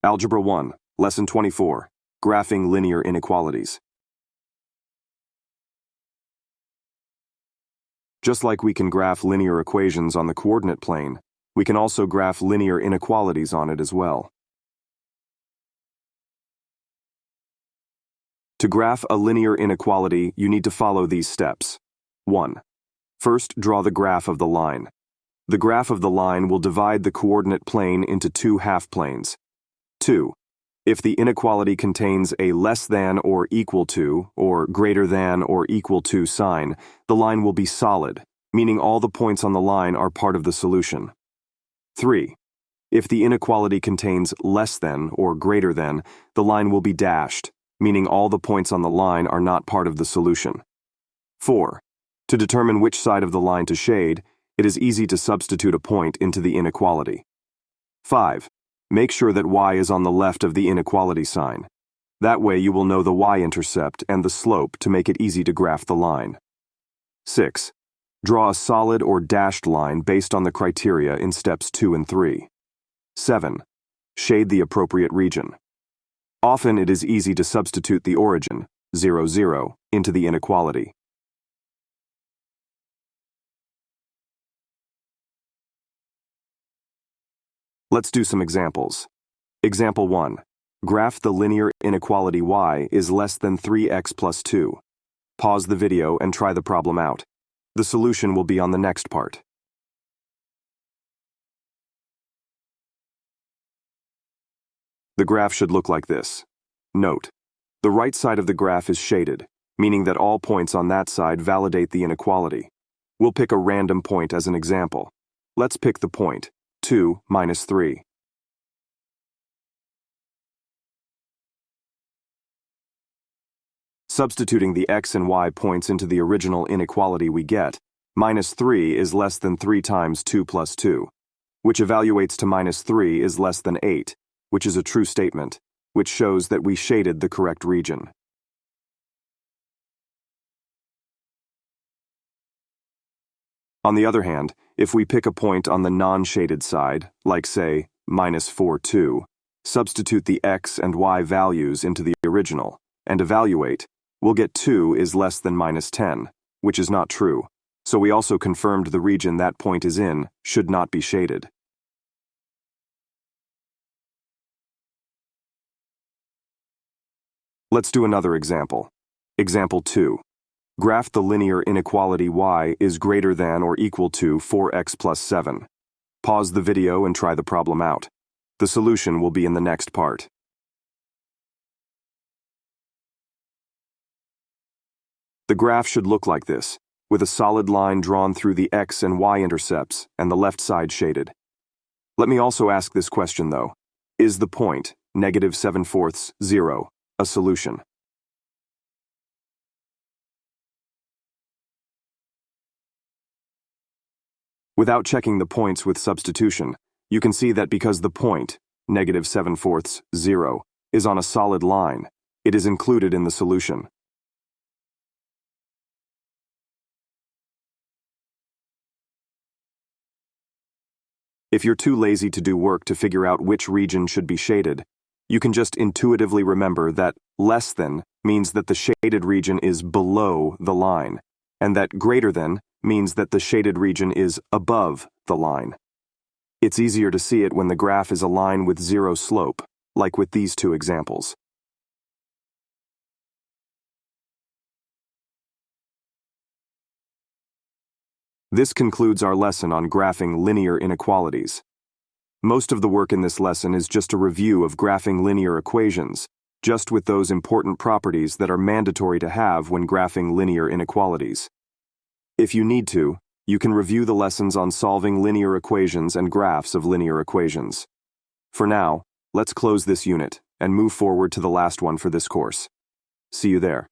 Algebra 1, Lesson 24, Graphing Linear Inequalities. Just like we can graph linear equations on the coordinate plane, we can also graph linear inequalities on it as well. To graph a linear inequality, you need to follow these steps. 1. First, draw the graph of the line. The graph of the line will divide the coordinate plane into two half-planes. 2. If the inequality contains a less than or equal to, or greater than or equal to sign, the line will be solid, meaning all the points on the line are part of the solution. 3. If the inequality contains less than or greater than, the line will be dashed, meaning all the points on the line are not part of the solution. 4. To determine which side of the line to shade, it is easy to substitute a point into the inequality. 5. Make sure that y is on the left of the inequality sign. That way you will know the y-intercept and the slope to make it easy to graph the line. 6. Draw a solid or dashed line based on the criteria in steps 2 and 3. 7. Shade the appropriate region. Often it is easy to substitute the origin, 0, 0, into the inequality. Let's do some examples. Example 1. Graph the linear inequality y is less than 3x plus 2. Pause the video and try the problem out. The solution will be on the next part. The graph should look like this. Note: the right side of the graph is shaded, meaning that all points on that side validate the inequality. We'll pick a random point as an example. Let's pick the point 2 minus 3. Substituting the x and y points into the original inequality we get, minus 3 is less than 3 times 2 plus 2, which evaluates to minus 3 is less than 8, which is a true statement, which shows that we shaded the correct region. On the other hand, if we pick a point on the non-shaded side, like say, minus 4, 2, substitute the x and y values into the original, and evaluate, we'll get 2 is less than minus 10, which is not true, so we also confirmed the region that point is in should not be shaded. Let's do another example. Example 2. Graph the linear inequality y is greater than or equal to 4x plus 7. Pause the video and try the problem out. The solution will be in the next part. The graph should look like this, with a solid line drawn through the x and y intercepts and the left side shaded. Let me also ask this question though. Is the point, negative 7/4, 0, a solution? Without checking the points with substitution, you can see that because the point, negative 7/4, 0, is on a solid line, it is included in the solution. If you're too lazy to do work to figure out which region should be shaded, you can just intuitively remember that less than means that the shaded region is below the line, and that greater than means that the shaded region is above the line. It's easier to see it when the graph is a line with zero slope, like with these two examples. This concludes our lesson on graphing linear inequalities. Most of the work in this lesson is just a review of graphing linear equations, just with those important properties that are mandatory to have when graphing linear inequalities. If you need to, you can review the lessons on solving linear equations and graphs of linear equations. For now, let's close this unit and move forward to the last one for this course. See you there.